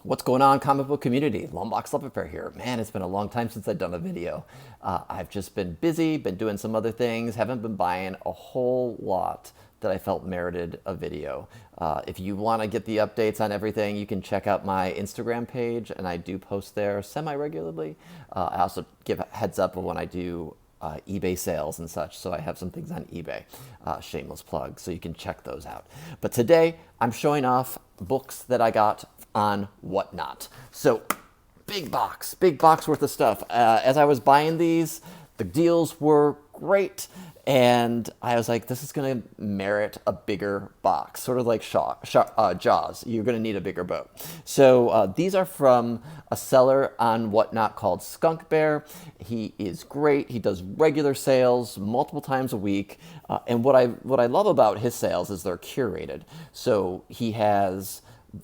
What's going on, comic book community? Longbox Love Affair here. Man, it's been a long time since I've done a video. I've just been busy, been doing some other things, haven't been buying a whole lot that I felt merited a video. If you want to get the updates on everything, you can check out my Instagram page, and I do post there semi-regularly. I also give a heads up of when I do eBay sales and such, so I have some things on eBay. Shameless plug, so you can check those out. But today, I'm showing off books that I got on Whatnot. So big box worth of stuff. As I was buying these, the deals were great, and I was like, this is going to merit a bigger box, sort of like Jaws. You're going to need a bigger boat. So these are from a seller on Whatnot called Skunk Bear. He is great. He does regular sales multiple times a week, and what I love about his sales is they're curated. So he has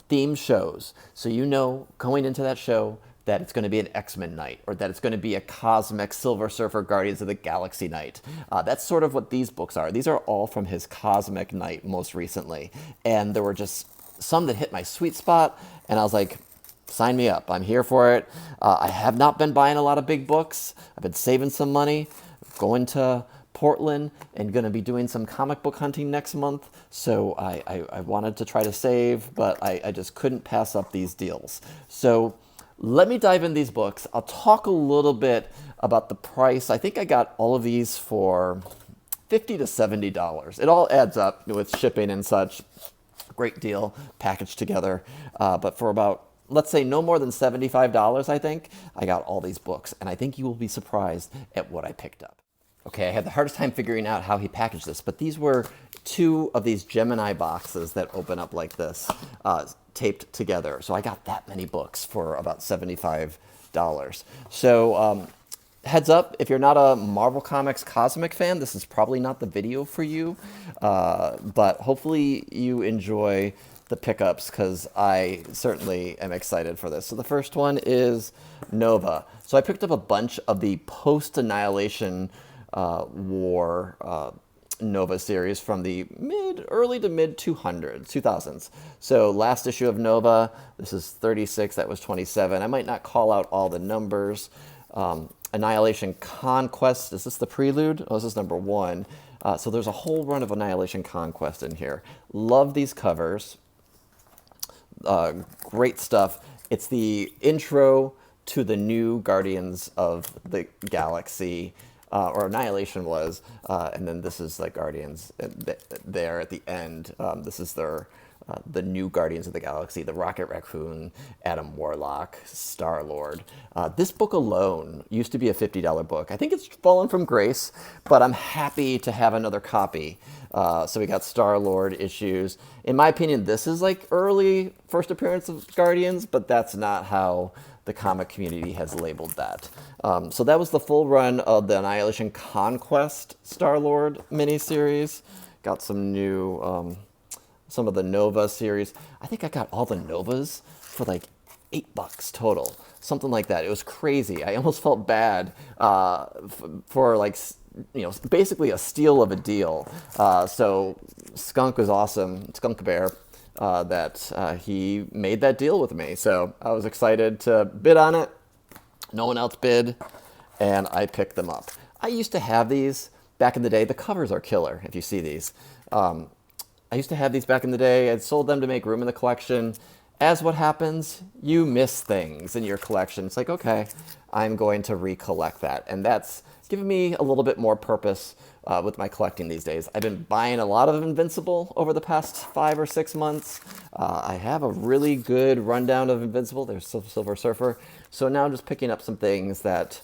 theme shows. So you know going into that show that it's going to be an X-Men night, or that it's going to be a cosmic Silver Surfer Guardians of the Galaxy night. That's sort of what these books are. These are all from his Cosmic night most recently. And there were just some that hit my sweet spot, and I was like, sign me up. I'm here for it. I have not been buying a lot of big books. I've been saving some money, going to Portland and going to be doing some comic book hunting next month. So I wanted to try to save, but I just couldn't pass up these deals. So let me dive in these books. I'll talk a little bit about the price. I think I got all of these for $50 to $70. It all adds up with shipping and such. Great deal packaged together. But for about, let's say, no more than $75, I think, I got all these books. And I think you will be surprised at what I picked up. Okay, I had the hardest time figuring out how he packaged this, but these were two of these Gemini boxes that open up like this, taped together. So I got that many books for about $75. So heads up, if you're not a Marvel Comics Cosmic fan, this is probably not the video for you, but hopefully you enjoy the pickups, because I certainly am excited for this. So the first one is Nova. So I picked up a bunch of the post-Annihilation War Nova series from the early to mid 2000s. So last issue of Nova, this is 36, that was 27. I might not call out all the numbers. Annihilation Conquest, is this the prelude? Oh, this is number 1. So there's a whole run of Annihilation Conquest in here. Love these covers. Great stuff. It's the intro to the new Guardians of the Galaxy, or Annihilation was, and then this is like Guardians there at the end. This is their the new Guardians of the Galaxy, the Rocket Raccoon, Adam Warlock, Star-Lord. This book alone used to be a $50 book. I think it's fallen from grace, but I'm happy to have another copy. So we got Star-Lord issues. In my opinion, this is like early first appearance of Guardians, but that's not how the comic community has labeled that. So that was the full run of the Annihilation Conquest Star-Lord miniseries. Got some new, some of the Nova series. I think I got all the Novas for like $8 total, something like that. It was crazy. I almost felt bad for like, you know, basically a steal of a deal. So Skunk was awesome, Skunk Bear, that he made that deal with me. So I was excited to bid on it. No one else bid, and I picked them up. I used to have these back in the day. The covers are killer, if you see these. I used to have these back in the day. I'd sold them to make room in the collection. As what happens, you miss things in your collection. It's like, okay, I'm going to recollect that. And that's given me a little bit more purpose with my collecting these days. I've been buying a lot of Invincible over the past 5 or 6 months. I have a really good rundown of Invincible. There's Silver Surfer. So now I'm just picking up some things that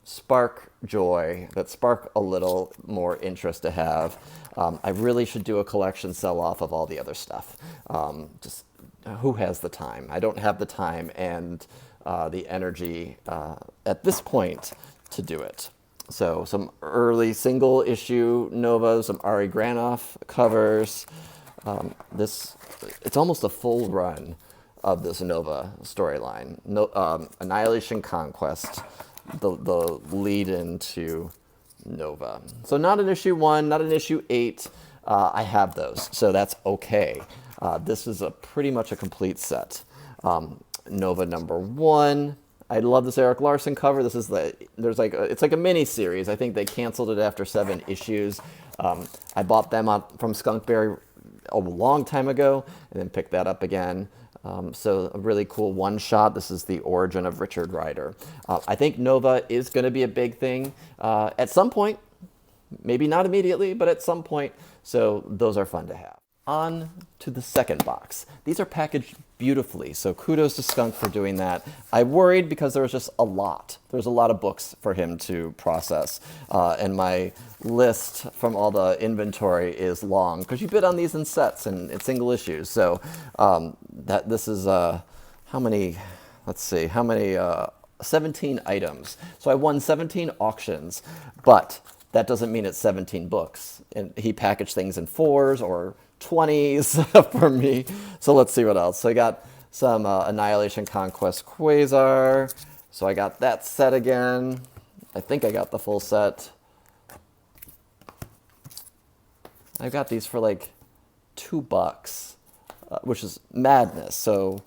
spark joy, that spark a little more interest to have. I really should do a collection sell-off of all the other stuff. Just who has the time? I don't have the time and the energy at this point to do it. So some early single issue Nova, some Ari Granoff covers. It's almost a full run of this Nova storyline. Annihilation Conquest, the lead into Nova. So not an issue 1, not an issue 8. I have those, so that's okay. This is pretty much a complete set. Nova #1. I love this Eric Larson cover. This is it's like a mini series. I think they canceled it after 7 issues. I bought them from Skunkberry a long time ago and then picked that up again. So a really cool one shot. This is the origin of Richard Rider. I think Nova is going to be a big thing at some point. Maybe not immediately, but at some point. So those are fun to have. On to the second box. These are packaged beautifully, so kudos to Skunk for doing that. I worried because there was just a lot. There's a lot of books for him to process, and my list from all the inventory is long because you bid on these in sets and it's single issues. So this is how many? Let's see, how many? 17 items. So I won 17 auctions, but that doesn't mean it's 17 books. And he packaged things in 4s or 20s for me. So let's see what else. So I got some Annihilation Conquest Quasar. So I got that set again. I think I got the full set. I got these for like $2, which is madness. So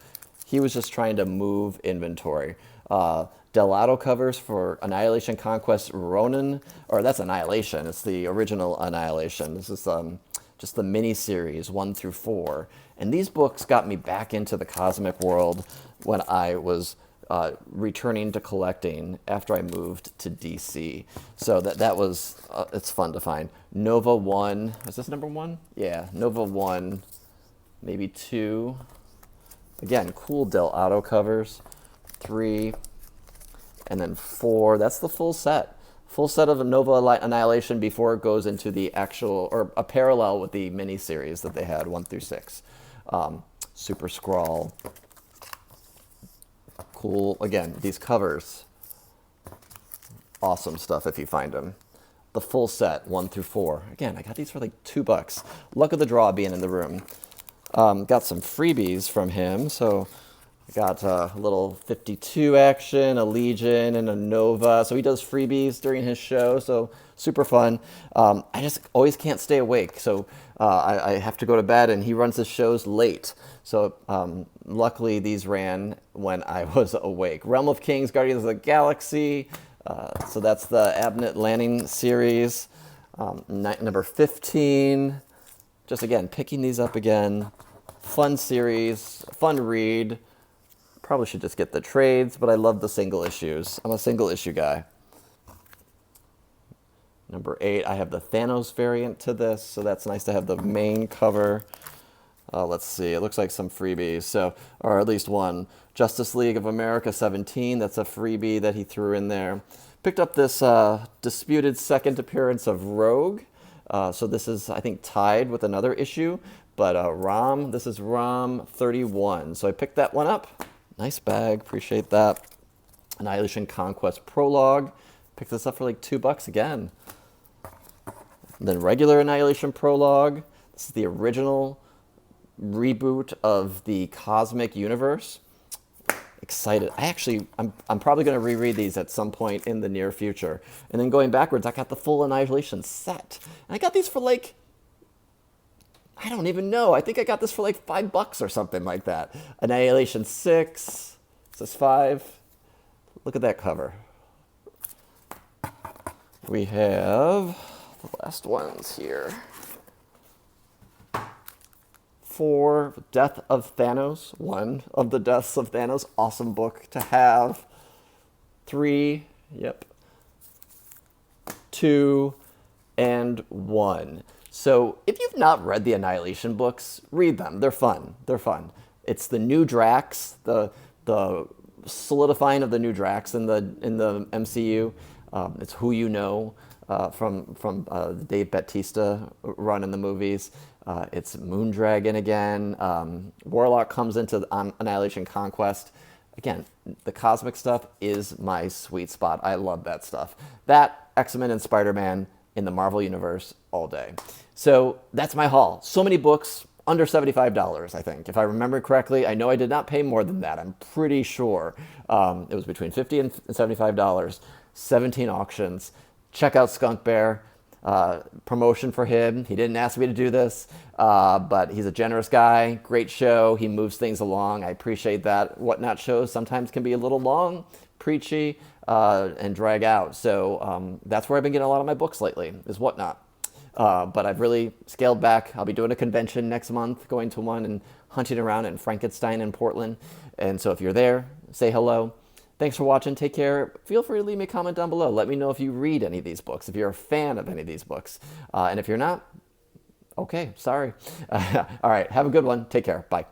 he was just trying to move inventory. Delato covers for Annihilation Conquest Ronin, or that's Annihilation. It's the original Annihilation. This is just the mini-series 1 through 4. And these books got me back into the cosmic world when I was returning to collecting after I moved to DC. So that was, it's fun to find. Nova 1, is this #1? Yeah, Nova 1, maybe 2. Again, cool Delato covers. 3, and then 4. That's the full set. Full set of Nova Annihilation before it goes into the actual, or a parallel with the mini-series that they had, 1 through 6. Super Scrawl. Cool. Again, these covers. Awesome stuff if you find them. The full set, 1 through 4. Again, I got these for like $2. Luck of the draw being in the room. Got some freebies from him, so I got a little 52 action, a Legion, and a Nova. So he does freebies during his show, so super fun. I just always can't stay awake, so I have to go to bed, and he runs his shows late. So luckily these ran when I was awake. Realm of Kings, Guardians of the Galaxy. So that's the Abnett Lanning series. Number 15. Just again, picking these up again. Fun series, fun read. Probably should just get the trades, but I love the single issues. I'm a single issue guy. Number 8, I have the Thanos variant to this, so that's nice to have the main cover. Let's see, it looks like some freebies, so, or at least one. Justice League of America 17, that's a freebie that he threw in there. Picked up this disputed second appearance of Rogue. So this is, I think, tied with another issue, but this is ROM 31. So I picked that one up. Nice bag, appreciate that. Annihilation Conquest Prologue. Picked this up for like $2 again. And then regular Annihilation Prologue. This is the original reboot of the Cosmic Universe. Excited. I'm probably going to reread these at some point in the near future. And then going backwards, I got the full Annihilation set. And I got these for like, I don't even know. I think I got this for like $5 or something like that. Annihilation 6. Is this 5? Look at that cover. We have the last ones here. 4, Death of Thanos. 1 of the Deaths of Thanos. Awesome book to have. 3, yep. 2, and 1. So if you've not read the Annihilation books, read them. They're fun. They're fun. It's the new Drax, the solidifying of the new Drax in the MCU. It's who you know from the Dave Bautista run in the movies. It's Moondragon again. Warlock comes into Annihilation Conquest. Again, the cosmic stuff is my sweet spot. I love that stuff. That, X-Men and Spider-Man in the Marvel Universe all day. So that's my haul. So many books, under $75, I think. If I remember correctly, I know I did not pay more than that. I'm pretty sure it was between $50 and $75. 17 auctions. Check out Skunk Bear. Promotion for him. He didn't ask me to do this, but he's a generous guy. Great show. He moves things along. I appreciate that. Whatnot shows sometimes can be a little long, preachy, and drag out. So that's where I've been getting a lot of my books lately, is Whatnot. But I've really scaled back. I'll be doing a convention next month, going to one and hunting around in Frankenstein in Portland. And so if you're there, say hello. Thanks for watching. Take care. Feel free to leave me a comment down below. Let me know if you read any of these books, if you're a fan of any of these books. And if you're not, okay, sorry. All right, have a good one. Take care. Bye.